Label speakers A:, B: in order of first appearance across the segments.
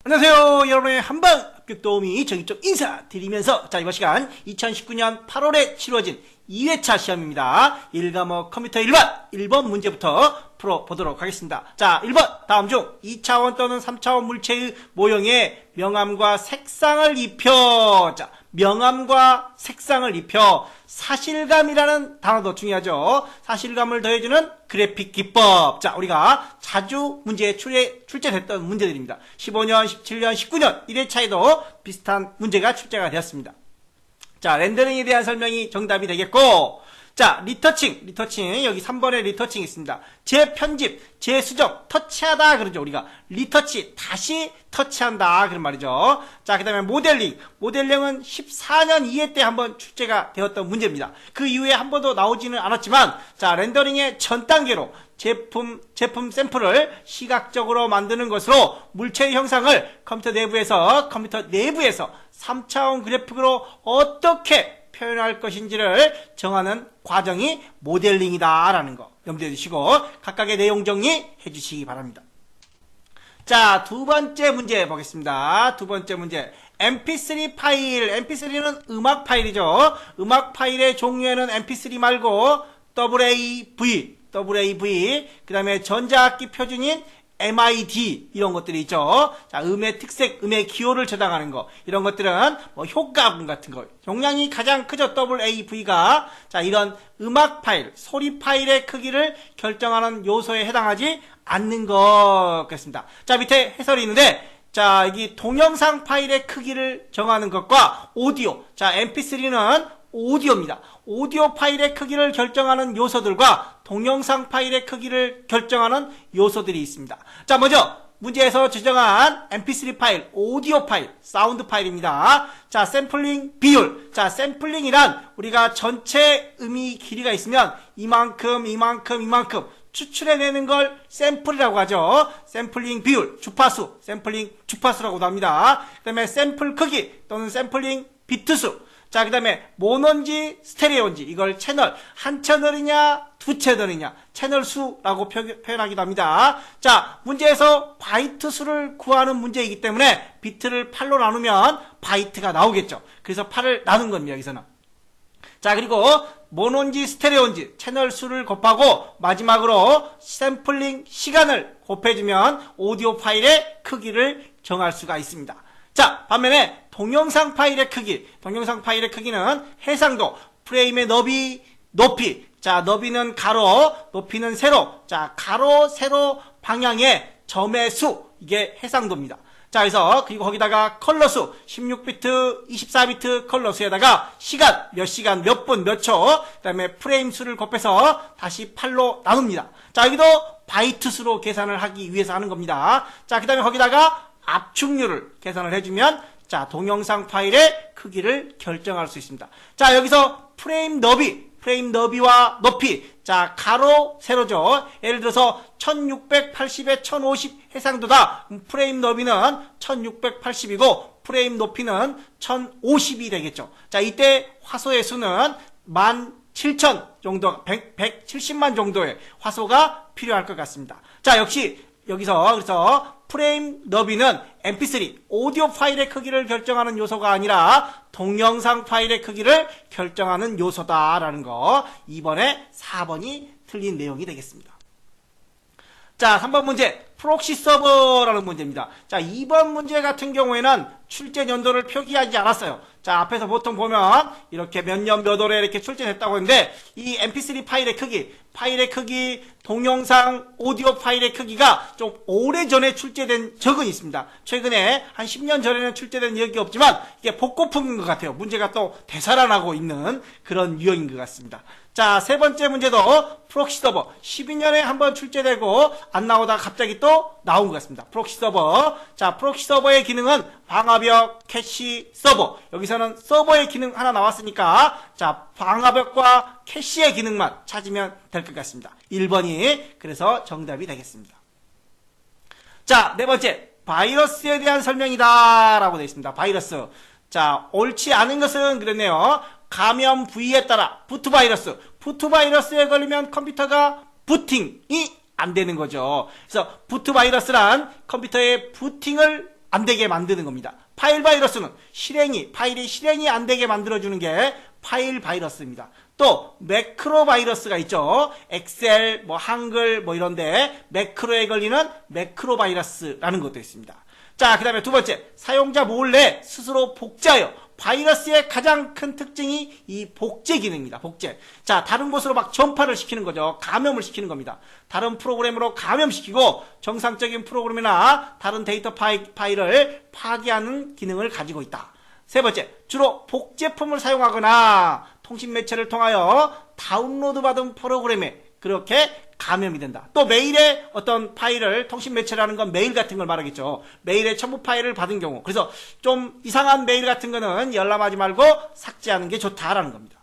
A: 안녕하세요. 여러분의 한방 합격 도우미 정익적 인사드리면서 이번 시간 2019년 8월에 치러진 2회차 시험입니다. 1과목 컴퓨터 1번 문제부터 풀어보도록 하겠습니다. 1번 다음 중 2차원 또는 3차원 물체의 모형에 명암과 색상을 입혀 명암과 색상을 입혀 사실감이라는 단어도 중요하죠. 사실감을 더해주는 그래픽 기법. 우리가 자주 문제에 출제됐던 문제들입니다. 15년, 17년, 19년 1회차에도 비슷한 문제가 출제가 되었습니다. 렌더링에 대한 설명이 정답이 되겠고, 리터칭 여기 3번에 리터칭이 있습니다. 재편집, 재수정, 터치하다 그러죠. 우리가 리터치, 다시 터치한다 그런 말이죠. 그 다음에 모델링은 14년 2회 때 한번 출제가 되었던 문제입니다. 그 이후에 한 번도 나오지는 않았지만, 렌더링의 전 단계로 제품 샘플을 시각적으로 만드는 것으로 물체의 형상을 컴퓨터 내부에서 3차원 그래픽으로 어떻게 표현할 것인지를 정하는 과정이 모델링이다라는 거 염두에 두시고 각각의 내용 정리해 주시기 바랍니다. 두 번째 문제 보겠습니다. 두 번째 문제. mp3 파일. mp3는 음악 파일이죠. 음악 파일의 종류에는 mp3 말고 WAV, 그 다음에 전자악기 표준인 MID 이런 것들이 있죠. 음의 특색, 음의 기호를 저장하는 거 이런 것들은 효과음 같은 거 용량이 가장 크죠. WAV가 이런 음악 파일, 소리 파일의 크기를 결정하는 요소에 해당하지 않는 것 같습니다. 밑에 해설이 있는데 여기 동영상 파일의 크기를 정하는 것과 오디오, mp3는 오디오입니다. 오디오 파일의 크기를 결정하는 요소들과 동영상 파일의 크기를 결정하는 요소들이 있습니다. 먼저 문제에서 지정한 mp3 파일, 오디오 파일, 사운드 파일입니다. 샘플링 비율. 샘플링이란 우리가 전체 음이 길이가 있으면 이만큼 추출해내는 걸 샘플이라고 하죠. 샘플링 비율, 주파수, 샘플링 주파수라고도 합니다. 그 다음에 샘플 크기 또는 샘플링 비트수. 그 다음에 모노인지 스테레오인지 이걸 채널 한 채널이냐 두 채널이냐 채널 수라고 표현하기도 합니다. 문제에서 바이트 수를 구하는 문제이기 때문에 비트를 8로 나누면 바이트가 나오겠죠. 그래서 8을 나눈 겁니다. 여기서는. 그리고 모노인지 스테레오인지 채널 수를 곱하고 마지막으로 샘플링 시간을 곱해주면 오디오 파일의 크기를 정할 수가 있습니다. 반면에 동영상 파일의 크기는 해상도, 프레임의 너비, 높이. 너비는 가로, 높이는 세로. 가로, 세로 방향의 점의 수. 이게 해상도입니다. 그래서 그리고 거기다가 컬러 수 16비트, 24비트 컬러 수에다가 시간, 몇 시간, 몇 분, 몇 초, 그다음에 프레임 수를 곱해서 다시 8로 나눕니다. 여기도 바이트 수로 계산을 하기 위해서 하는 겁니다. 그다음에 거기다가 압축률을 계산을 해주면 동영상 파일의 크기를 결정할 수 있습니다. 여기서 프레임 너비와 높이. 가로, 세로죠. 예를 들어서 1680에 1050 해상도다. 프레임 너비는 1680이고 프레임 높이는 1050이 되겠죠. 이때 화소의 수는 17000 정도, 170만 정도의 화소가 필요할 것 같습니다. 역시 여기서 그래서 프레임 너비는 mp3 오디오 파일의 크기를 결정하는 요소가 아니라 동영상 파일의 크기를 결정하는 요소다라는 거 2번에 4번이 틀린 내용이 되겠습니다. 3번 문제 프록시 서버라는 문제입니다. 2번 문제 같은 경우에는 출제 연도를 표기하지 않았어요. 앞에서 보통 보면 이렇게 몇 년 몇 월에 이렇게 출제됐다고 했는데 이 mp3 파일의 크기, 동영상, 오디오 파일의 크기가 좀 오래전에 출제된 적은 있습니다. 최근에 한 10년 전에는 출제된 적이 없지만 이게 복고풍인 것 같아요. 문제가 또 되살아나고 있는 그런 유형인 것 같습니다. 세 번째 문제도 프록시 서버 12년에 한번 출제되고 안 나오다가 갑자기 또 나온 것 같습니다. 프록시 서버. 프록시 서버의 기능은 방화벽, 캐시, 서버. 여기서는 서버의 기능 하나 나왔으니까 방화벽과 캐시의 기능만 찾으면 될 것 같습니다. 1번이 그래서 정답이 되겠습니다. 네 번째 바이러스에 대한 설명이다 라고 되어 있습니다. 바이러스. 옳지 않은 것은 그랬네요. 감염 부위에 따라 부트바이러스에 걸리면 컴퓨터가 부팅이 안 되는 거죠. 그래서 부트바이러스란 컴퓨터의 부팅을 안 되게 만드는 겁니다. 파일 바이러스는 파일이 실행이 안 되게 만들어주는 게 파일 바이러스입니다. 또 매크로 바이러스가 있죠. 엑셀, 한글 이런데 매크로에 걸리는 매크로 바이러스라는 것도 있습니다. 자, 그 다음에 두 번째, 사용자 몰래 스스로 복제하여. 바이러스의 가장 큰 특징이 이 복제 기능입니다. 복제. 자, 다른 곳으로 막 전파를 시키는 거죠. 감염을 시키는 겁니다. 다른 프로그램으로 감염시키고 정상적인 프로그램이나 다른 데이터 파일을 파괴하는 기능을 가지고 있다. 세 번째, 주로 복제품을 사용하거나 통신 매체를 통하여 다운로드 받은 프로그램에 그렇게 감염이 된다. 또 메일에 어떤 파일을, 통신 매체라는 건 메일 같은 걸 말하겠죠. 메일에 첨부 파일을 받은 경우. 그래서 좀 이상한 메일 같은 거는 열람하지 말고 삭제하는 게 좋다라는 겁니다.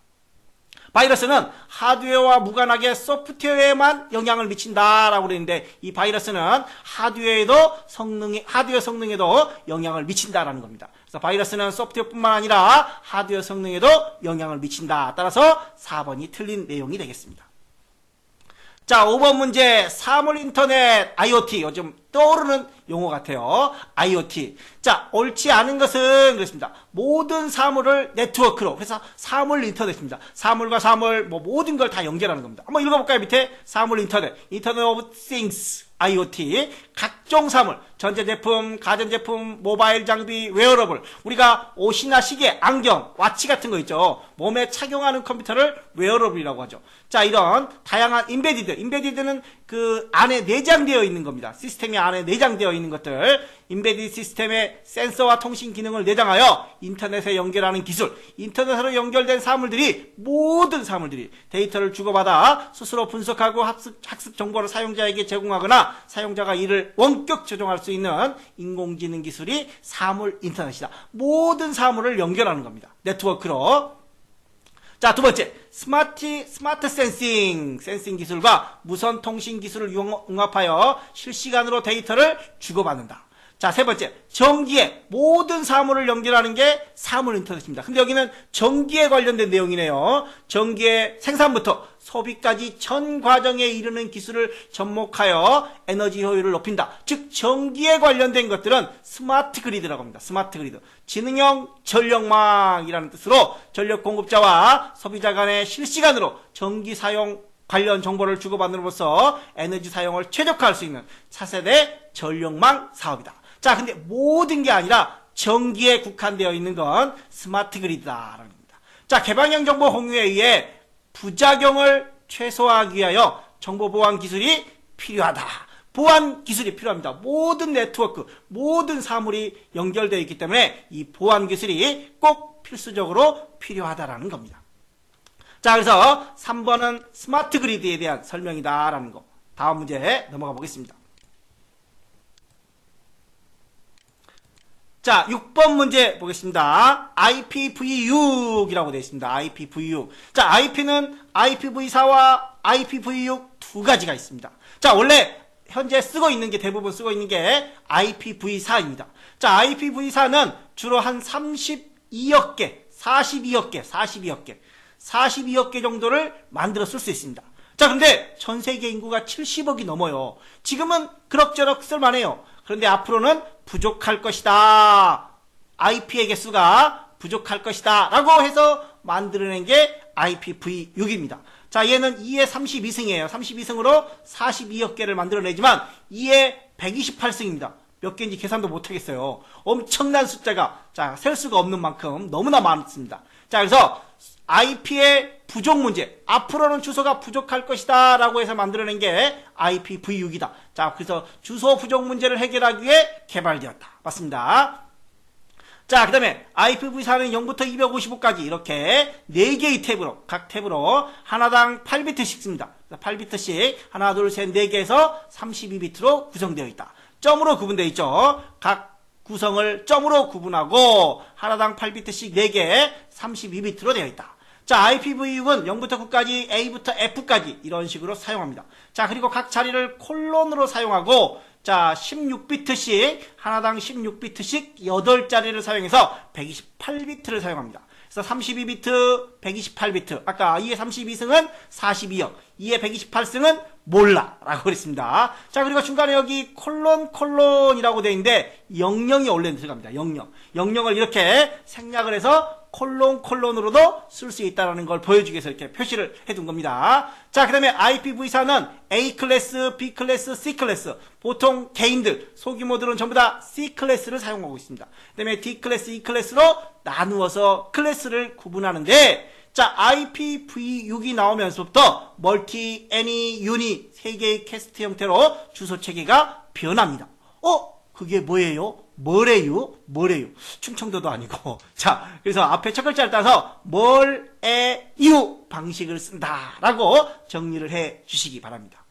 A: 바이러스는 하드웨어와 무관하게 소프트웨어에만 영향을 미친다라고 그랬는데, 이 바이러스는 하드웨어 성능에도 영향을 미친다라는 겁니다. 그래서 바이러스는 소프트웨어뿐만 아니라 하드웨어 성능에도 영향을 미친다. 따라서 4번이 틀린 내용이 되겠습니다. 자, 5번 문제, 사물 인터넷, IoT. 요즘 떠오르는 용어 같아요. IoT. 자, 옳지 않은 것은 그렇습니다. 모든 사물을 네트워크로. 그래서 사물 인터넷입니다. 사물과 사물, 모든 걸 다 연결하는 겁니다. 한번 읽어볼까요? 밑에 사물 인터넷. 인터넷 오브 띵스. IoT. 각종 사물, 전자제품, 가전제품, 모바일 장비, 웨어러블. 우리가 옷이나 시계, 안경, 와치 같은 거 있죠. 몸에 착용하는 컴퓨터를 웨어러블이라고 하죠. 자, 이런 다양한 인베디드는 그 안에 내장되어 있는 겁니다. 시스템이 안에 내장되어 있는 것들. 인베디드 시스템의 센서와 통신 기능을 내장하여 인터넷에 연결하는 기술. 인터넷으로 연결된 사물들이, 모든 사물들이 데이터를 주고받아 스스로 분석하고 학습 정보를 사용자에게 제공하거나 사용자가 이를 원격 조정할 수 있는 인공지능 기술이 사물 인터넷이다. 모든 사물을 연결하는 겁니다. 네트워크로. 자, 두 번째, 스마트 센싱 기술과 무선 통신 기술을 융합하여 실시간으로 데이터를 주고받는다. 자, 세 번째, 전기에 모든 사물을 연결하는 게 사물 인터넷입니다. 근데 여기는 전기에 관련된 내용이네요. 전기의 생산부터 소비까지 전 과정에 이르는 기술을 접목하여 에너지 효율을 높인다. 즉, 전기에 관련된 것들은 스마트 그리드라고 합니다. 스마트 그리드. 지능형 전력망이라는 뜻으로 전력 공급자와 소비자 간의 실시간으로 전기 사용 관련 정보를 주고받음으로써 에너지 사용을 최적화할 수 있는 차세대 전력망 사업이다. 자, 근데 모든 게 아니라 전기에 국한되어 있는 건 스마트 그리드다라는 겁니다. 자, 개방형 정보 공유에 의해 부작용을 최소화하기 위하여 정보 보안 기술이 필요하다. 보안 기술이 필요합니다. 모든 네트워크, 모든 사물이 연결되어 있기 때문에 이 보안 기술이 꼭 필수적으로 필요하다라는 겁니다. 자, 그래서 3번은 스마트 그리드에 대한 설명이다라는 거. 다음 문제 넘어가 보겠습니다. 자, 6번 문제 보겠습니다. IPv6이라고 되어 있습니다. IPv6. 자, IP는 IPv4와 IPv6 두 가지가 있습니다. 자, 원래 현재 대부분 쓰고 있는 게 IPv4입니다. 자, IPv4는 주로 한 32억 개 정도를 만들어 쓸 수 있습니다. 자, 근데 전 세계 인구가 70억이 넘어요. 지금은 그럭저럭 쓸만해요. 그런데 앞으로는 부족할 것이다. IP의 개수가 부족할 것이다. 라고 해서 만들어낸 게 IPv6입니다. 자, 얘는 2의 32승이에요. 32승으로 42억 개를 만들어내지만 2의 128승입니다. 몇 개인지 계산도 못하겠어요. 엄청난 숫자가, 자, 셀 수가 없는 만큼 너무나 많습니다. 자, 그래서 IP의 부족 문제, 앞으로는 주소가 부족할 것이다 라고 해서 만들어낸 게 IPv6이다. 자, 그래서 주소 부족 문제를 해결하기 위해 개발되었다. 맞습니다. 자, 그 다음에 IPv4는 0부터 255까지 이렇게 4개의 탭으로, 각 탭으로 하나당 8비트씩 씁니다. 8비트씩 하나, 둘, 셋, 4개에서 32비트로 구성되어 있다. 점으로 구분되어 있죠. 각 구성을 점으로 구분하고 하나당 8비트씩 4개, 32비트로 되어 있다. 자, IPv6은 0부터 9까지, A부터 F까지 이런 식으로 사용합니다. 자, 그리고 각 자리를 콜론으로 사용하고, 자, 16비트씩, 하나당 16비트씩 8자리를 사용해서 128비트를 사용합니다. 그래서 32비트, 128비트. 아까 2의 32승은 42역, 2의 128승은 몰라 라고 그랬습니다. 자, 그리고 중간에 여기 콜론이라고 되어 있는데 00이 원래 들어갑니다. 00. 00을 이렇게 생략을 해서 콜론으로도 쓸 수 있다는 걸 보여주기 위해서 이렇게 표시를 해둔 겁니다. 자, 그 다음에 IPv4는 A클래스, B클래스, C클래스. 보통 개인들, 소규모들은 전부 다 C클래스를 사용하고 있습니다. 그 다음에 D클래스, E클래스로 나누어서 클래스를 구분하는데, 자, IPv6이 나오면서부터 멀티, 애니, 유니 3개의 캐스트 형태로 주소 체계가 변합니다. 그게 뭐예요? 뭐래요? 충청도도 아니고. 자, 그래서 앞에 첫 글자를 따서 뭘에유 방식을 쓴다라고 정리를 해 주시기 바랍니다.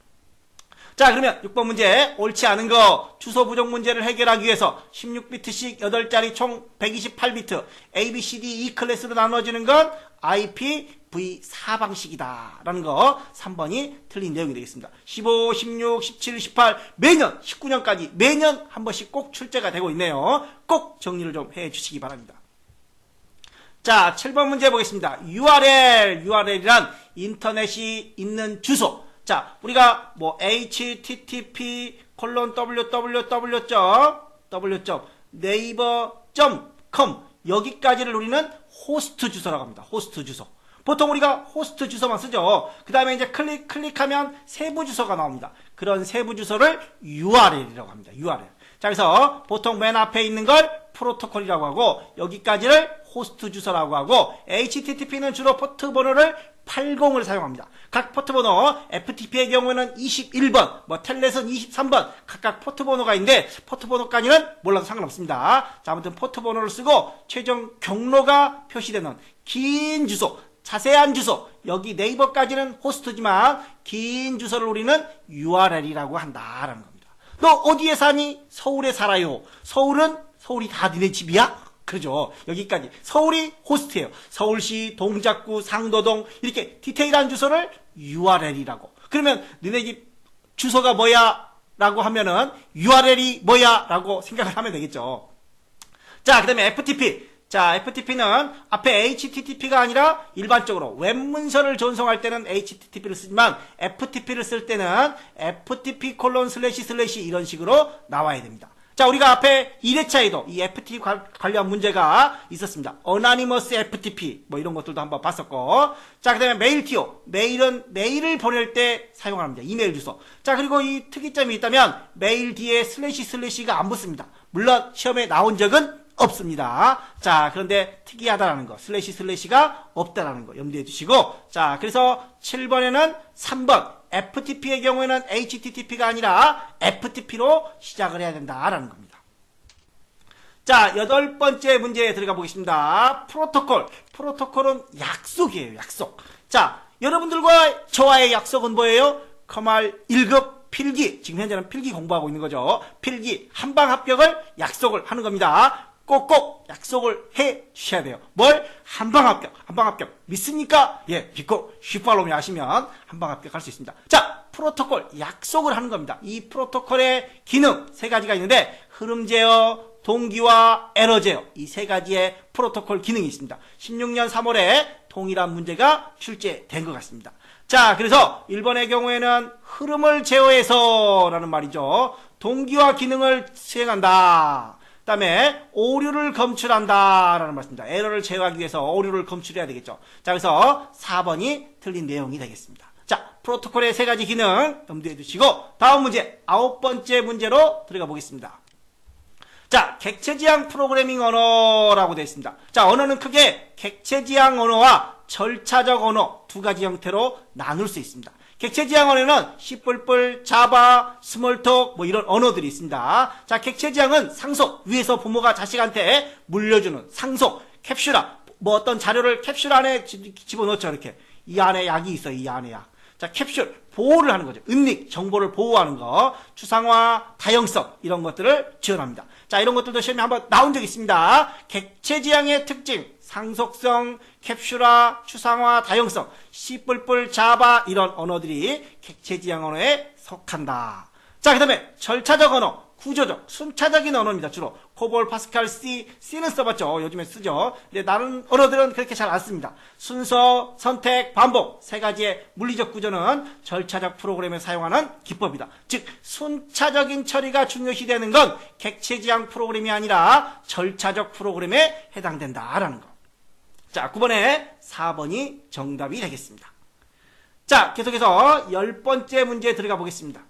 A: 자, 그러면 6번 문제 옳지 않은 거 주소 부족 문제를 해결하기 위해서 16비트씩 8자리 총 128비트 A, B, C, D, E 클래스로 나눠지는 건 IPv4 방식이다 라는 거 3번이 틀린 내용이 되겠습니다. 15, 16, 17, 18 매년 19년까지 매년 한 번씩 꼭 출제가 되고 있네요. 꼭 정리를 좀 해 주시기 바랍니다. 자, 7번 문제 보겠습니다. URL이란 인터넷이 있는 주소. 자, 우리가 뭐 http://www.naver.com 여기까지를 우리는 호스트 주소라고 합니다. 호스트 주소. 보통 우리가 호스트 주소만 쓰죠. 그 다음에 이제 클릭하면 세부 주소가 나옵니다. 그런 세부 주소를 URL이라고 합니다. URL. 자, 그래서 보통 맨 앞에 있는 걸 프로토콜이라고 하고 여기까지를 호스트 주소라고 하고 HTTP는 주로 포트 번호를 80을 사용합니다. 각 포트 번호 FTP의 경우에는 21번, 뭐 텔넷은 23번 각각 포트 번호가 있는데 포트 번호까지는 몰라도 상관없습니다. 자, 아무튼 포트 번호를 쓰고 최종 경로가 표시되는 긴 주소, 자세한 주소, 여기 네이버까지는 호스트지만 긴 주소를 우리는 URL이라고 한다라는 겁니다. 너 어디에 사니? 서울에 살아요. 서울이 다 니네 집이야? 그러죠. 여기까지. 서울이 호스트예요. 서울시, 동작구, 상도동 이렇게 디테일한 주소를 URL이라고. 그러면 너네 집 주소가 뭐야? 라고 하면은 URL이 뭐야? 라고 생각을 하면 되겠죠. 자, 그 다음에 FTP. 자, FTP는 앞에 HTTP가 아니라 일반적으로 웹문서를 전송할 때는 HTTP를 쓰지만 FTP를 쓸 때는 FTP:/ 이런 식으로 나와야 됩니다. 자, 우리가 앞에 1회차에도 이 FTP 관련 문제가 있었습니다. Anonymous FTP 뭐 이런 것들도 한번 봤었고, 자, 그 다음에 메일티오. 메일은 메일을 보낼 때 사용합니다. 이메일 주소. 자, 그리고 이 특이점이 있다면 메일 뒤에 //가 안 붙습니다. 물론 시험에 나온 적은 없습니다. 자, 그런데 특이하다라는 거, //가 없다라는 거 염두에 두시고, 자, 그래서 7번에는 3번 FTP의 경우에는 HTTP가 아니라 FTP로 시작을 해야 된다라는 겁니다. 자, 8번째 문제에 들어가 보겠습니다. 프로토콜은 약속이에요. 약속. 자, 여러분들과 저와의 약속은 뭐예요? 커말 1급 필기. 지금 현재는 필기 공부하고 있는 거죠. 필기 한방 합격을 약속을 하는 겁니다. 꼭꼭 약속을 해 주셔야 돼요. 뭘? 한방 합격. 믿습니까? 예, 믿고 쉽팔로미 하시면 한방 합격할 수 있습니다. 자, 프로토콜 약속을 하는 겁니다. 이 프로토콜의 기능 3가지가 있는데 흐름 제어, 동기화, 에러 제어 이 3가지의 프로토콜 기능이 있습니다. 16년 3월에 동일한 문제가 출제된 것 같습니다. 자, 그래서 1번의 경우에는 흐름을 제어해서 라는 말이죠. 동기화 기능을 수행한다. 그 다음에 오류를 검출한다 라는 말씀입니다. 에러를 제어하기 위해서 오류를 검출해야 되겠죠. 자, 그래서 4번이 틀린 내용이 되겠습니다. 자, 프로토콜의 3가지 기능 염두에 두시고 다음 문제 9번째 문제로 들어가 보겠습니다. 자, 객체지향 프로그래밍 언어라고 되어 있습니다. 자, 언어는 크게 객체지향 언어와 절차적 언어 2가지 형태로 나눌 수 있습니다. 객체지향 언어는 C++, 자바, 스몰톡 뭐 이런 언어들이 있습니다. 자, 객체지향은 상속, 위에서 부모가 자식한테 물려주는 상속, 캡슐화, 뭐 어떤 자료를 캡슐 안에 집어넣죠. 이렇게. 이 안에 약이 있어, 이 안에 약. 자, 캡슐, 보호를 하는 거죠. 은닉, 정보를 보호하는 거, 추상화, 다형성 이런 것들을 지원합니다. 자, 이런 것들도 시험에 한번 나온 적이 있습니다. 객체지향의 특징, 상속성, 캡슐화, 추상화, 다형성, C++, 자바 이런 언어들이 객체지향 언어에 속한다. 자, 그 다음에 절차적 언어, 구조적, 순차적인 언어입니다. 주로 코볼, 파스칼, C는 써봤죠. 요즘에 쓰죠. 근데 다른 언어들은 그렇게 잘 안 씁니다. 순서, 선택, 반복 세 가지의 물리적 구조는 절차적 프로그램에 사용하는 기법이다. 즉 순차적인 처리가 중요시되는 건 객체지향 프로그램이 아니라 절차적 프로그램에 해당된다라는 거. 자, 9번에 4번이 정답이 되겠습니다. 자, 계속해서 10번째 문제 들어가 보겠습니다.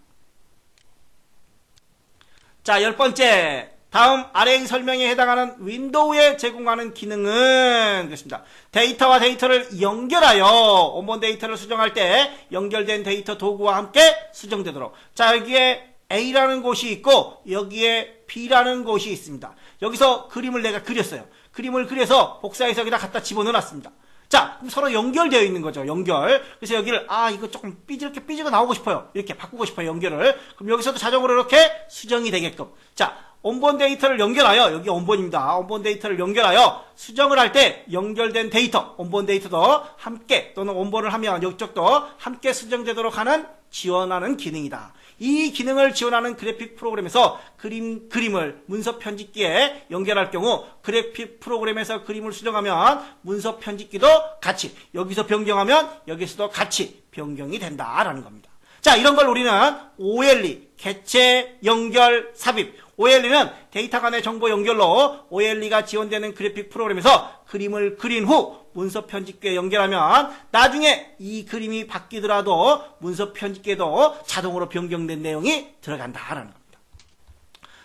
A: 자, 10번째. 다음 아래의 설명에 해당하는 윈도우에 제공하는 기능은 그렇습니다. 데이터와 데이터를 연결하여 온본 데이터를 수정할 때 연결된 데이터 도구와 함께 수정되도록. 자, 여기에 A라는 곳이 있고 여기에 B라는 곳이 있습니다. 여기서 그림을 내가 그렸어요. 그림을 그려서 복사해서 여기다 갖다 집어넣어놨습니다. 자, 그럼 서로 연결되어 있는 거죠. 연결. 그래서 여기를 이거 조금 이렇게 삐지고 나오고 싶어요. 이렇게 바꾸고 싶어요. 연결을. 그럼 여기서도 자동으로 이렇게 수정이 되게끔. 자, 온본 데이터를 연결하여, 여기 온본입니다. 온본 데이터를 연결하여 수정을 할 때 연결된 데이터, 온본 데이터도 함께 또는 온본을 하면 이쪽도 함께 수정되도록 하는 지원하는 기능이다. 이 기능을 지원하는 그래픽 프로그램에서 그림을 문서 편집기에 연결할 경우 그래픽 프로그램에서 그림을 수정하면 문서 편집기도 같이, 여기서 변경하면 여기서도 같이 변경이 된다라는 겁니다. 자, 이런 걸 우리는 OLE, 개체 연결 삽입. OLE는 데이터 간의 정보 연결로 OLE가 지원되는 그래픽 프로그램에서 그림을 그린 후 문서 편집기에 연결하면 나중에 이 그림이 바뀌더라도 문서 편집기에도 자동으로 변경된 내용이 들어간다라는 겁니다.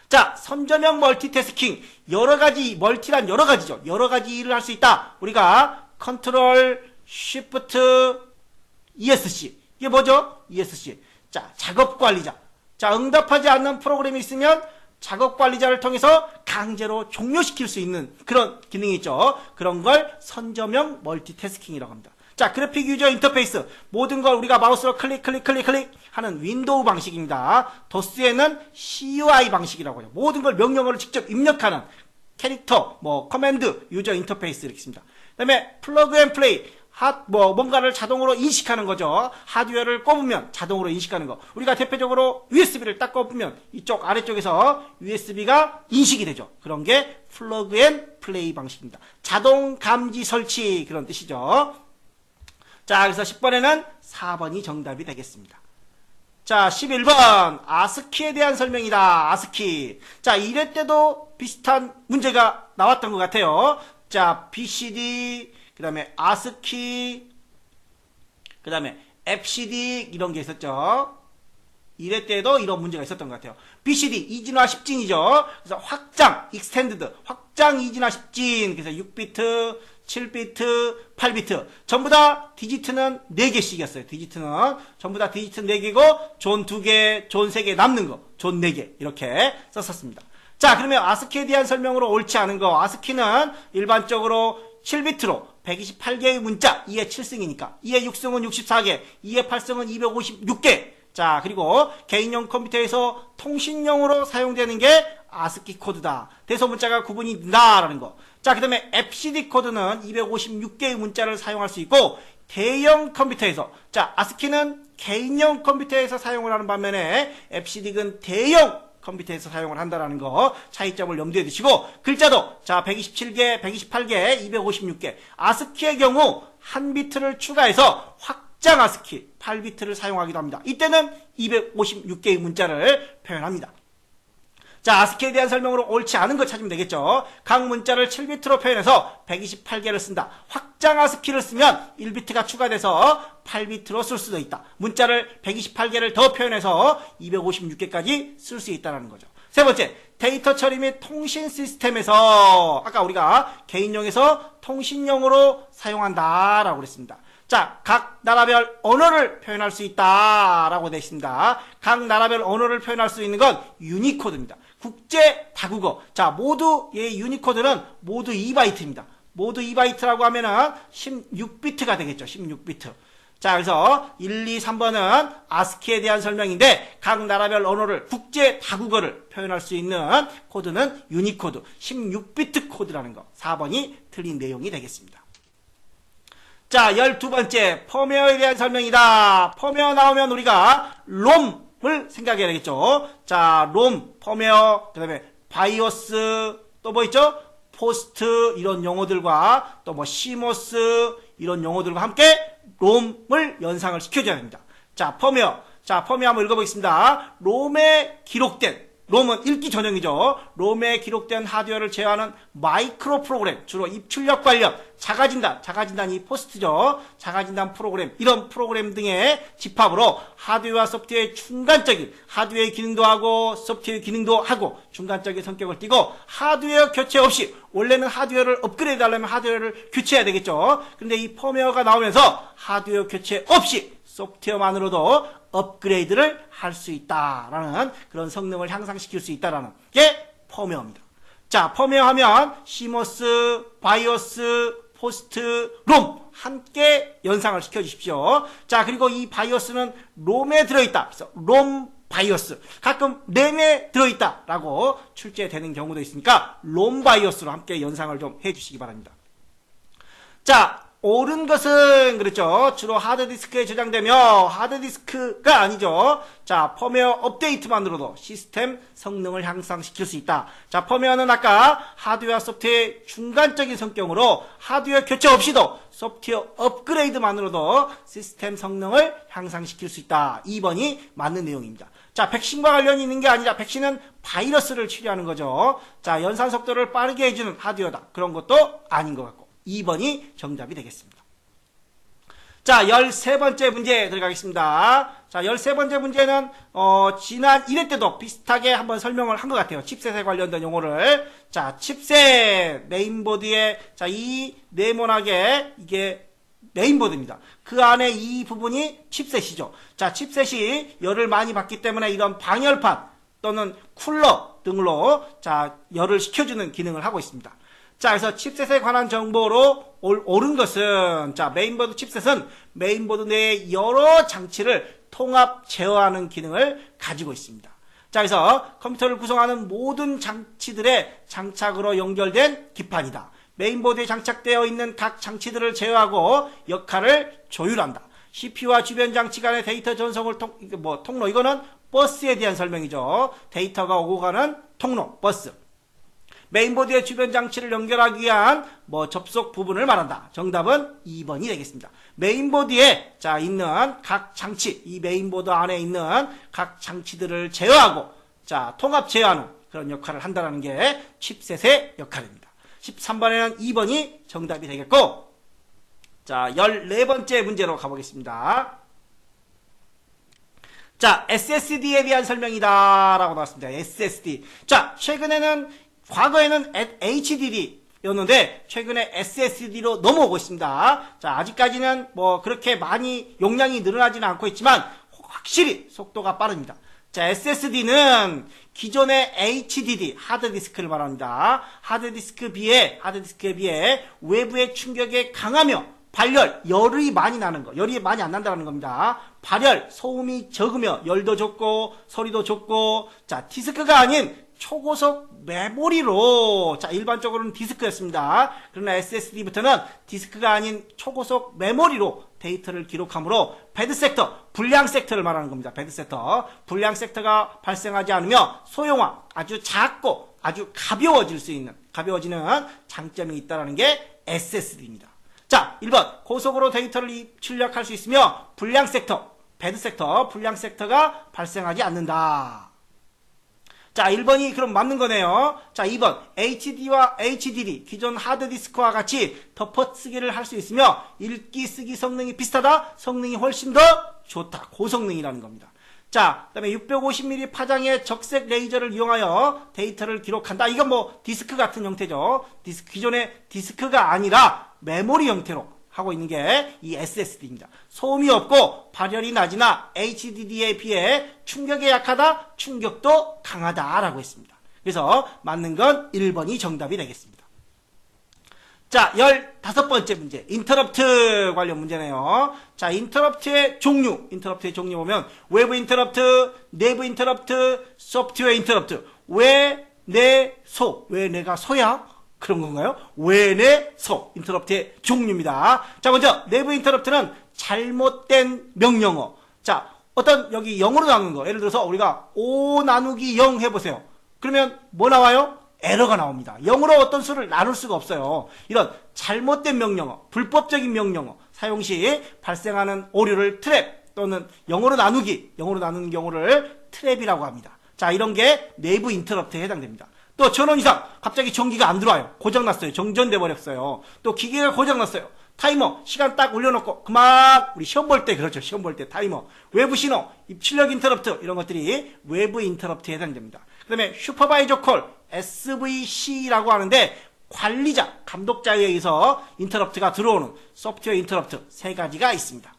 A: 자, 선저명 멀티태스킹. 여러가지, 멀티란 여러가지죠. 여러가지 일을 할 수 있다. 우리가 컨트롤, 쉬프트, ESC. 이게 뭐죠? ESC. 자, 작업관리자. 자, 응답하지 않는 프로그램이 있으면 작업관리자를 통해서 강제로 종료시킬 수 있는 그런 기능이 있죠. 그런 걸 선저명 멀티태스킹이라고 합니다. 자, 그래픽 유저 인터페이스. 모든 걸 우리가 마우스로 클릭 하는 윈도우 방식입니다. 도스에는 CUI 방식이라고 해요. 모든 걸 명령어를 직접 입력하는 캐릭터, 커맨드, 유저 인터페이스 이렇게 있습니다. 그 다음에 플러그 앤 플레이. 뭔가를 자동으로 인식하는 거죠. 하드웨어를 꼽으면 자동으로 인식하는 거. 우리가 대표적으로 USB를 딱 꼽으면 이쪽 아래쪽에서 USB가 인식이 되죠. 그런 게 플러그 앤 플레이 방식입니다. 자동 감지 설치 그런 뜻이죠. 자, 그래서 10번에는 4번이 정답이 되겠습니다. 자, 11번 아스키에 대한 설명이다. 아스키. 자, 1회 때도 비슷한 문제가 나왔던 것 같아요. 자, BCD 그 다음에 아스키, 그 다음에 FCD 이런 게 있었죠. 1회 때도 이런 문제가 있었던 것 같아요. BCD, 이진화 10진이죠. 그래서 확장, 익스텐드드, 확장 이진화 10진. 그래서 6비트, 7비트, 8비트. 전부 다 디지트는 4개씩이었어요. 디지트는. 전부 다 디지트 4개고, 존 2개, 존 3개 남는 거, 존 4개. 이렇게 썼었습니다. 자, 그러면 아스키에 대한 설명으로 옳지 않은 거. 아스키는 일반적으로 7비트로 128개의 문자, 2의 7승이니까 2의 6승은 64개, 2의 8승은 256개. 자, 그리고 개인용 컴퓨터에서 통신용으로 사용되는 게 아스키 코드다. 대소 문자가 구분이 된다라는 거. 자, 그 다음에 FCD 코드는 256개의 문자를 사용할 수 있고 대형 컴퓨터에서, 자, 아스키는 개인용 컴퓨터에서 사용을 하는 반면에 FCD는 대형 컴퓨터에서 사용을 한다라는 거 차이점을 염두에 두시고, 글자도 자 127개, 128개, 256개. 아스키의 경우 한 비트를 추가해서 확장 아스키 8비트를 사용하기도 합니다. 이때는 256개의 문자를 표현합니다. 자, 아스키에 대한 설명으로 옳지 않은 거 찾으면 되겠죠. 각 문자를 7비트로 표현해서 128개를 쓴다. 확장 아스키를 쓰면 1비트가 추가돼서 8비트로 쓸 수도 있다. 문자를 128개를 더 표현해서 256개까지 쓸 수 있다는 거죠. 세 번째, 데이터 처리 및 통신 시스템에서 아까 우리가 개인용에서 통신용으로 사용한다라고 그랬습니다. 자, 각 나라별 언어를 표현할 수 있다라고 되어 있습니다. 각 나라별 언어를 표현할 수 있는 건 유니코드입니다. 국제 다국어. 자, 모두의 유니코드는 모두 2바이트입니다. 모두 2바이트라고 하면은 16비트가 되겠죠. 16비트. 자, 그래서 1, 2, 3번은 아스키에 대한 설명인데 각 나라별 언어를 국제 다국어를 표현할 수 있는 코드는 유니코드 16비트 코드라는 거. 4번이 틀린 내용이 되겠습니다. 자, 12번째 펌웨어에 대한 설명이다. 펌웨어 나오면 우리가 롬 롬을 생각해야 되겠죠. 자, 롬, 펌웨어, 그 다음에 바이오스, 또 뭐 있죠? 포스트, 이런 용어들과 또 뭐 시모스, 이런 용어들과 함께 롬을 연상을 시켜줘야 됩니다. 자, 펌웨어. 자, 펌웨어 한번 읽어보겠습니다. 롬에 기록된, 롬은 읽기 전형이죠. 롬에 기록된 하드웨어를 제어하는 마이크로 프로그램, 주로 입출력 관련, 자가진단이 포스트죠. 자가진단 프로그램, 이런 프로그램 등의 집합으로 하드웨어와 소프트웨어의 중간적인, 하드웨어의 기능도 하고 소프트웨어의 기능도 하고 중간적인 성격을 띠고, 하드웨어 교체 없이, 원래는 하드웨어를 업그레이드 하려면 하드웨어를 교체해야 되겠죠. 근데 이 펌웨어가 나오면서 하드웨어 교체 없이 소프트웨어만으로도 업그레이드를 할 수 있다라는 그런 성능을 향상시킬 수 있다라는 게 펌웨어입니다. 자, 펌웨어 하면 시모스, 바이오스, 포스트, 롬 함께 연상을 시켜주십시오. 자, 그리고 이 바이오스는 롬에 들어있다. 그래서 롬 바이오스. 가끔 램에 들어있다라고 출제되는 경우도 있으니까 롬 바이오스로 함께 연상을 좀 해주시기 바랍니다. 자, 옳은 것은 그렇죠. 주로 하드디스크에 저장되며 하드디스크가 아니죠. 자, 펌웨어 업데이트만으로도 시스템 성능을 향상시킬 수 있다. 자, 펌웨어는 아까 하드웨어 소프트웨어의 중간적인 성격으로 하드웨어 교체 없이도 소프트웨어 업그레이드만으로도 시스템 성능을 향상시킬 수 있다. 2번이 맞는 내용입니다. 자, 백신과 관련이 있는 게 아니라 백신은 바이러스를 치료하는 거죠. 자, 연산 속도를 빠르게 해주는 하드웨어다. 그런 것도 아닌 것 같고 2번이 정답이 되겠습니다. 자, 13번째 문제 들어가겠습니다. 자, 13번째 문제는 지난 1회 때도 비슷하게 한번 설명을 한 것 같아요. 칩셋에 관련된 용어를. 자, 칩셋 메인보드에, 자, 이 네모나게 이게 메인보드입니다. 그 안에 이 부분이 칩셋이죠. 자, 칩셋이 열을 많이 받기 때문에 이런 방열판 또는 쿨러 등으로 자, 열을 식혀주는 기능을 하고 있습니다. 자, 그래서 칩셋에 관한 정보로 옳은 것은, 자, 메인보드 칩셋은 메인보드 내에 여러 장치를 통합 제어하는 기능을 가지고 있습니다. 자, 그래서 컴퓨터를 구성하는 모든 장치들의 장착으로 연결된 기판이다. 메인보드에 장착되어 있는 각 장치들을 제어하고 역할을 조율한다. CPU와 주변 장치 간의 데이터 전송을 통로, 이거는 버스에 대한 설명이죠. 데이터가 오고 가는 통로, 버스. 메인보드의 주변 장치를 연결하기 위한 접속 부분을 말한다. 정답은 2번이 되겠습니다. 메인보드에 자 있는 각 장치, 이 메인보드 안에 있는 각 장치들을 제어하고 자 통합 제어하는 그런 역할을 한다는 게 칩셋의 역할입니다. 13번에는 2번이 정답이 되겠고, 자 14번째 문제로 가보겠습니다. 자, SSD에 대한 설명이다 라고 나왔습니다. SSD. 자, 과거에는 HDD였는데 최근에 SSD로 넘어오고 있습니다. 자, 아직까지는 그렇게 많이 용량이 늘어나지는 않고 있지만 확실히 속도가 빠릅니다. 자, SSD는 기존의 HDD, 하드디스크를 말합니다. 하드디스크에 비해 외부의 충격에 강하며 발열, 열이 많이 나는 거, 열이 많이 안 난다는 겁니다. 발열, 소음이 적으며 열도 적고 소리도 적고, 자, 디스크가 아닌 초고속 메모리로, 자, 일반적으로는 디스크였습니다. 그러나 SSD부터는 디스크가 아닌 초고속 메모리로 데이터를 기록하므로 배드 섹터, 불량 섹터를 말하는 겁니다. 배드 섹터. 불량 섹터가 발생하지 않으며 소형화, 아주 작고 아주 가벼워지는 장점이 있다는 게 SSD입니다. 자, 1번. 고속으로 데이터를 입출력할 수 있으며 불량 섹터, 배드 sektor, 불량 섹터가 발생하지 않는다. 자, 1번이 그럼 맞는 거네요. 자, 2번. HD와 HDD, 기존 하드디스크와 같이 덮어쓰기를 할 수 있으며 읽기, 쓰기 성능이 비슷하다. 성능이 훨씬 더 좋다. 고성능이라는 겁니다. 자, 그 다음에 650mm 파장의 적색 레이저를 이용하여 데이터를 기록한다. 이건 디스크 같은 형태죠. 기존의 디스크가 아니라 메모리 형태로 하고 있는 게 이 SSD입니다. 소음이 없고 발열이 낮으나 HDD에 비해 충격에 약하다, 충격도 강하다라고 했습니다. 그래서 맞는 건 1번이 정답이 되겠습니다. 자, 15번째 문제. 인터럽트 관련 문제네요. 자, 인터럽트의 종류 보면 외부 인터럽트, 내부 인터럽트, 소프트웨어 인터럽트. 왜 내가 소야? 그런 건가요? 왜 내 소 인터럽트의 종류입니다. 자, 먼저 내부 인터럽트는 잘못된 명령어. 자, 어떤 여기 0으로 나누는 거, 예를 들어서 우리가 5 나누기 0 해보세요. 그러면 뭐 나와요? 에러가 나옵니다. 0으로 어떤 수를 나눌 수가 없어요. 이런 잘못된 명령어, 불법적인 명령어 사용 시 발생하는 오류를 트랩 또는 0으로 나누는 경우를 트랩이라고 합니다. 자, 이런 게 내부 인터럽트에 해당됩니다. 또 전원 이상 갑자기 전기가 안 들어와요. 고장났어요. 정전돼 버렸어요. 또 기계가 고장났어요. 타이머 시간 딱 올려놓고 그만. 우리 시험 볼 때 그렇죠. 시험 볼 때 타이머, 외부 신호, 입출력 인터럽트 이런 것들이 외부 인터럽트에 해당됩니다. 그 다음에 슈퍼바이저 콜 SVC라고 하는데 관리자, 감독자에 의해서 인터럽트가 들어오는 소프트웨어 인터럽트 세 가지가 있습니다.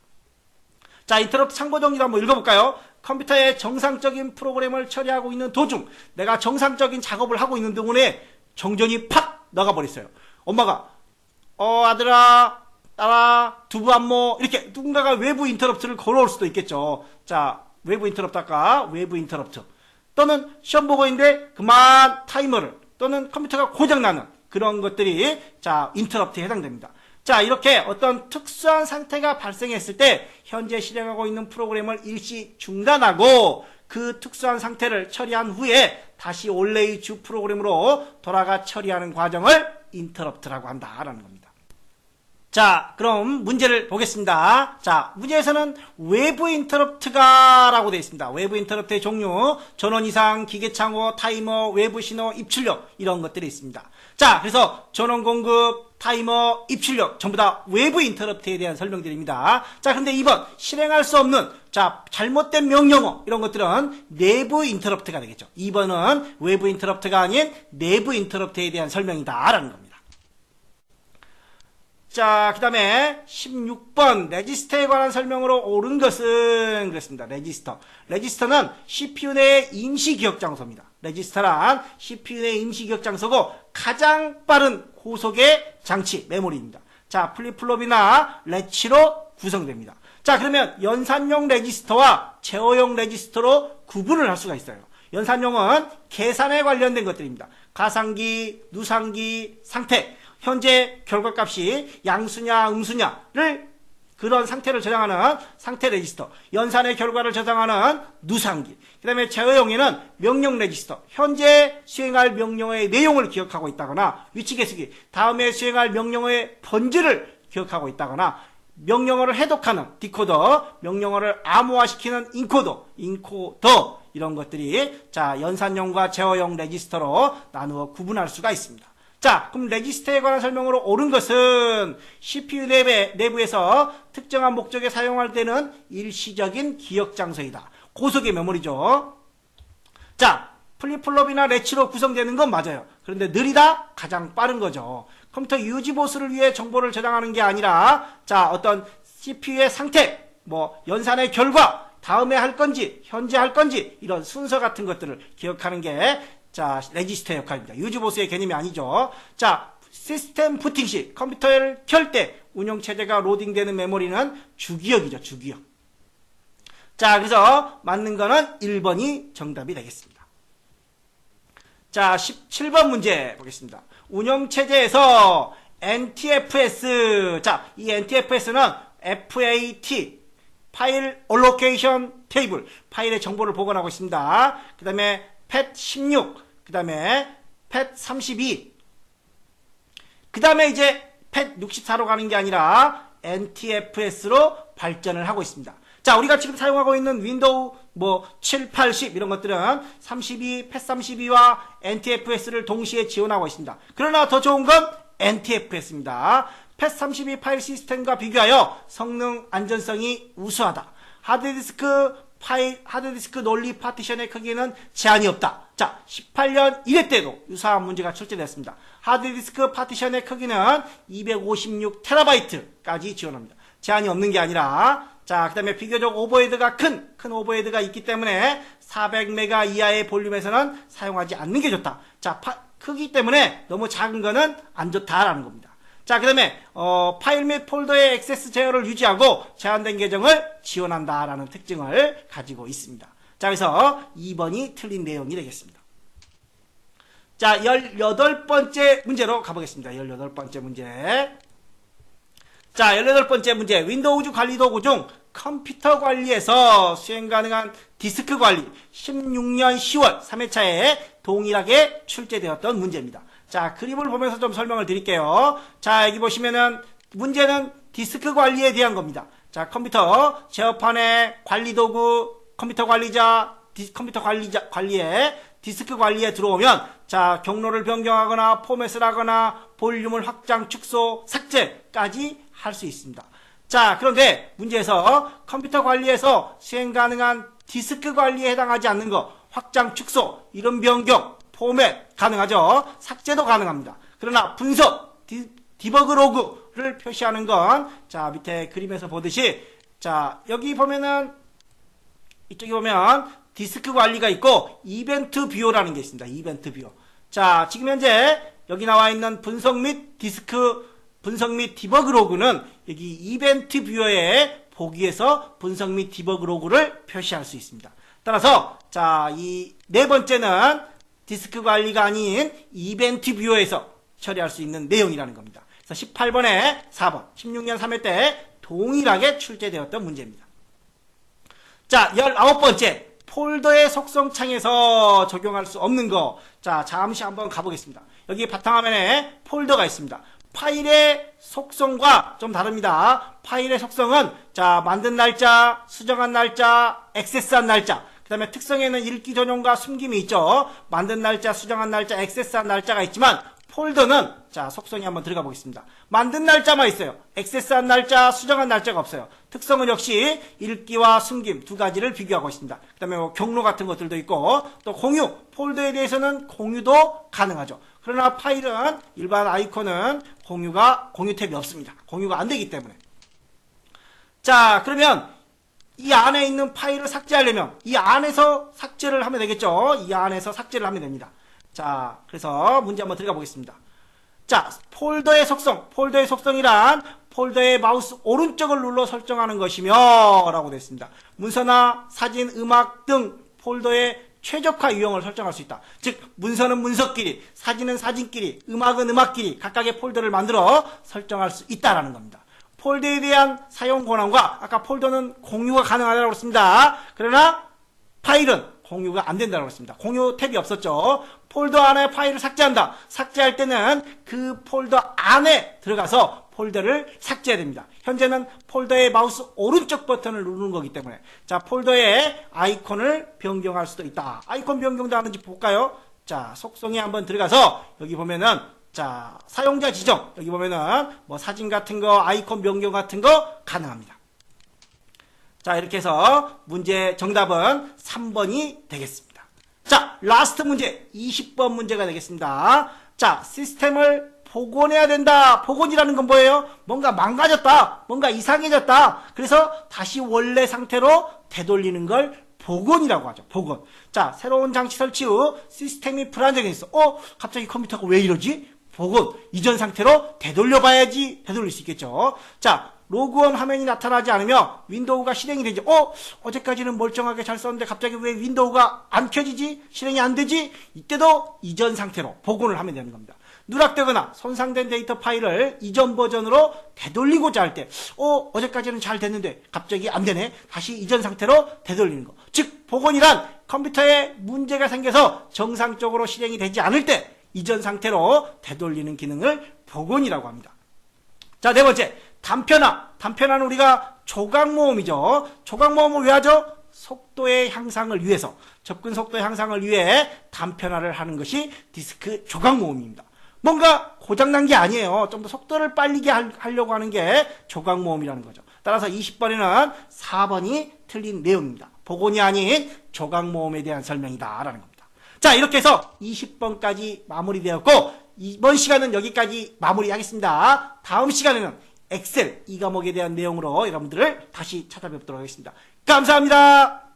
A: 자, 인터럽트 참고 정리도 한번 읽어볼까요? 컴퓨터에 정상적인 프로그램을 처리하고 있는 도중 내가 정상적인 작업을 하고 있는 동안에 정전이 팍 나가버렸어요. 엄마가 아들아, 딸아, 두부 안 먹어, 이렇게 누군가가 외부 인터럽트를 걸어올 수도 있겠죠. 자, 외부 인터럽트 할까? 외부 인터럽트 또는 시험 보고 있는데 그만 타이머를 또는 컴퓨터가 고장나는 그런 것들이 자 인터럽트에 해당됩니다. 자, 이렇게 어떤 특수한 상태가 발생했을 때 현재 실행하고 있는 프로그램을 일시 중단하고 그 특수한 상태를 처리한 후에 다시 원래의 주 프로그램으로 돌아가 처리하는 과정을 인터럽트라고 한다라는 겁니다. 자, 그럼 문제를 보겠습니다. 자, 문제에서는 외부 인터럽트가 라고 되어 있습니다. 외부 인터럽트의 종류, 전원 이상, 기계창호, 타이머, 외부 신호, 입출력 이런 것들이 있습니다. 자, 그래서 전원 공급, 타이머, 입출력 전부 다 외부 인터럽트에 대한 설명드립니다. 자, 근데 2번 실행할 수 없는 자 잘못된 명령어 이런 것들은 내부 인터럽트가 되겠죠. 2번은 외부 인터럽트가 아닌 내부 인터럽트에 대한 설명이다라는 겁니다. 자, 그 다음에 16번 레지스터에 관한 설명으로 옳은 것은 그랬습니다. 레지스터는 CPU 내의 임시 기억 장소입니다. 레지스터란 CPU 내의 임시 기억 장소고 가장 빠른 고속의 장치, 메모리입니다. 자, 플립플롭이나 레치로 구성됩니다. 자, 그러면 연산용 레지스터와 제어용 레지스터로 구분을 할 수가 있어요. 연산용은 계산에 관련된 것들입니다. 가상기, 누상기, 상태, 현재 결과값이 양수냐 음수냐를 그런 상태를 저장하는 상태 레지스터, 연산의 결과를 저장하는 누상기, 그 다음에 제어용에는 명령 레지스터, 현재 수행할 명령어의 내용을 기억하고 있다거나 위치 계수기, 다음에 수행할 명령어의 번지를 기억하고 있다거나 명령어를 해독하는 디코더, 명령어를 암호화시키는 인코더 이런 것들이 자 연산용과 제어용 레지스터로 나누어 구분할 수가 있습니다. 자, 그럼 레지스터에 관한 설명으로 옳은 것은 CPU 내부에서 특정한 목적에 사용할 때는 일시적인 기억 장소이다. 고속의 메모리죠. 자, 플립플롭이나 레치로 구성되는 건 맞아요. 그런데 느리다? 가장 빠른 거죠. 컴퓨터 유지 보수를 위해 정보를 저장하는 게 아니라 자, 어떤 CPU의 상태, 뭐 연산의 결과, 다음에 할 건지, 현재 할 건지 이런 순서 같은 것들을 기억하는 게 자, 레지스터의 역할입니다. 유지보수의 개념이 아니죠. 자, 시스템 부팅 시 컴퓨터를 켤 때 운영체제가 로딩되는 메모리는 주기억이죠. 주기억. 자, 그래서 맞는 거는 1번이 정답이 되겠습니다. 자, 17번 문제 보겠습니다. 운영체제에서 NTFS, 자, 이 NTFS는 FAT, 파일 알로케이션 테이블, 파일의 정보를 보관하고 있습니다. 그 다음에 PET16, 그 다음에 PET32, 그 다음에 이제 PET64로 가는 게 아니라 NTFS로 발전을 하고 있습니다. 자, 우리가 지금 사용하고 있는 윈도우 7, 8, 10 이런 것들은 32, PET32와 NTFS를 동시에 지원하고 있습니다. 그러나 더 좋은 건 NTFS입니다. PET32 파일 시스템과 비교하여 성능 안전성이 우수하다. 하드디스크 논리 파티션의 크기는 제한이 없다. 자, 18년 1회 때도 유사한 문제가 출제됐습니다. 하드디스크 파티션의 크기는 256TB까지 지원합니다. 제한이 없는 게 아니라 자, 그 다음에 비교적 오버헤드가 큰 오버헤드가 있기 때문에 400메가 이하의 볼륨에서는 사용하지 않는 게 좋다. 자, 크기 때문에 너무 작은 거는 안 좋다라는 겁니다. 자, 그 다음에 파일 및 폴더의 액세스 제어를 유지하고 제한된 계정을 지원한다라는 특징을 가지고 있습니다. 자, 그래서 2번이 틀린 내용이 되겠습니다. 자, 18번째 문제로 가보겠습니다. 18번째 문제. 자, 18번째 문제. 윈도우즈 관리 도구 중 컴퓨터 관리에서 수행 가능한 디스크 관리 16년 10월 3회차에 동일하게 출제되었던 문제입니다. 자, 그림을 보면서 좀 설명을 드릴게요. 자, 여기 보시면은 문제는 디스크 관리에 대한 겁니다. 자, 컴퓨터 제어판의 관리 도구, 컴퓨터 관리에 디스크 관리에 들어오면 자, 경로를 변경하거나 포맷을 하거나 볼륨을 확장, 축소, 삭제까지 할 수 있습니다. 자, 그런데 문제에서 컴퓨터 관리에서 수행 가능한 디스크 관리에 해당하지 않는 거 확장, 축소, 이름 변경, 포맷 가능하죠. 삭제도 가능합니다. 그러나 분석, 디버그 로그를 표시하는 건 자, 밑에 그림에서 보듯이 자, 여기 보면은 이쪽에 보면 디스크 관리가 있고 이벤트 뷰어라는 게 있습니다. 이벤트 뷰어. 자, 지금 현재 여기 나와 있는 분석 및 디버그 로그는 여기 이벤트 뷰어의 보기에서 분석 및 디버그 로그를 표시할 수 있습니다. 따라서 자, 이 네 번째는 디스크 관리가 아닌 이벤트 뷰어에서 처리할 수 있는 내용이라는 겁니다. 그래서 18번에 4번, 16년 3회 때 동일하게 출제되었던 문제입니다. 자, 19번째, 폴더의 속성 창에서 적용할 수 없는 거. 자, 잠시 한번 가보겠습니다. 여기 바탕화면에 폴더가 있습니다. 파일의 속성과 좀 다릅니다. 파일의 속성은 자, 만든 날짜, 수정한 날짜, 액세스한 날짜. 그 다음에 특성에는 읽기 전용과 숨김이 있죠. 만든 날짜, 수정한 날짜, 액세스한 날짜가 있지만 폴더는 자, 속성이 한번 들어가 보겠습니다. 만든 날짜만 있어요. 액세스한 날짜, 수정한 날짜가 없어요. 특성은 역시 읽기와 숨김 두 가지를 비교하고 있습니다. 그 다음에 뭐 경로 같은 것들도 있고 또 공유, 폴더에 대해서는 공유도 가능하죠. 그러나 파일은 일반 아이콘은 공유 탭이 없습니다. 공유가 안 되기 때문에. 자, 그러면 이 안에 있는 파일을 삭제하려면 이 안에서 삭제를 하면 되겠죠. 이 안에서 삭제를 하면 됩니다. 자, 그래서 문제 한번 들어가 보겠습니다. 자, 폴더의 속성이란 폴더의 마우스 오른쪽을 눌러 설정하는 것이며 라고 되어 있습니다. 문서나 사진, 음악 등 폴더의 최적화 유형을 설정할 수 있다. 즉, 문서는 문서끼리, 사진은 사진끼리, 음악은 음악끼리 각각의 폴더를 만들어 설정할 수 있다라는 겁니다. 폴더에 대한 사용 권한과 아까 폴더는 공유가 가능하다고 했습니다. 그러나 파일은 공유가 안 된다고 했습니다. 공유 탭이 없었죠. 폴더 안에 파일을 삭제한다. 삭제할 때는 그 폴더 안에 들어가서 폴더를 삭제해야 됩니다. 현재는 폴더의 마우스 오른쪽 버튼을 누르는 거기 때문에 자, 폴더의 아이콘을 변경할 수도 있다. 아이콘 변경도 하는지 볼까요? 자, 속성에 한번 들어가서 여기 보면은 자, 사용자 지정 여기 보면은 뭐 사진 같은 거, 아이콘 변경 같은 거 가능합니다. 자, 이렇게 해서 문제 정답은 3번이 되겠습니다. 자, 라스트 문제 20번 문제가 되겠습니다. 자, 시스템을 복원해야 된다. 복원이라는 건 뭐예요? 뭔가 망가졌다. 뭔가 이상해졌다. 그래서 다시 원래 상태로 되돌리는 걸 복원이라고 하죠. 복원. 자, 새로운 장치 설치 후 시스템이 불안정해졌어. 갑자기 컴퓨터가 왜 이러지? 복원. 이전 상태로 되돌려봐야지 되돌릴 수 있겠죠. 자, 로그온 화면이 나타나지 않으며 윈도우가 실행이 되죠. 어제까지는 멀쩡하게 잘 썼는데 갑자기 왜 윈도우가 안 켜지지? 실행이 안 되지? 이때도 이전 상태로 복원을 하면 되는 겁니다. 누락되거나 손상된 데이터 파일을 이전 버전으로 되돌리고자 할 때 어제까지는 잘 됐는데 갑자기 안 되네. 다시 이전 상태로 되돌리는 거. 즉 복원이란 컴퓨터에 문제가 생겨서 정상적으로 실행이 되지 않을 때 이전 상태로 되돌리는 기능을 복원이라고 합니다. 자, 네 번째, 단편화. 단편화는 우리가 조각 모음이죠. 조각 모음을 왜 하죠? 속도의 향상을 위해서, 접근 속도의 향상을 위해 단편화를 하는 것이 디스크 조각 모음입니다. 뭔가 고장난 게 아니에요. 좀 더 속도를 빨리게 하려고 하는 게 조각 모음이라는 거죠. 따라서 20번에는 4번이 틀린 내용입니다. 복원이 아닌 조각 모음에 대한 설명이다 라는 겁니다. 자, 이렇게 해서 20번까지 마무리되었고 이번 시간은 여기까지 마무리하겠습니다. 다음 시간에는 엑셀 이 과목에 대한 내용으로 여러분들을 다시 찾아뵙도록 하겠습니다. 감사합니다.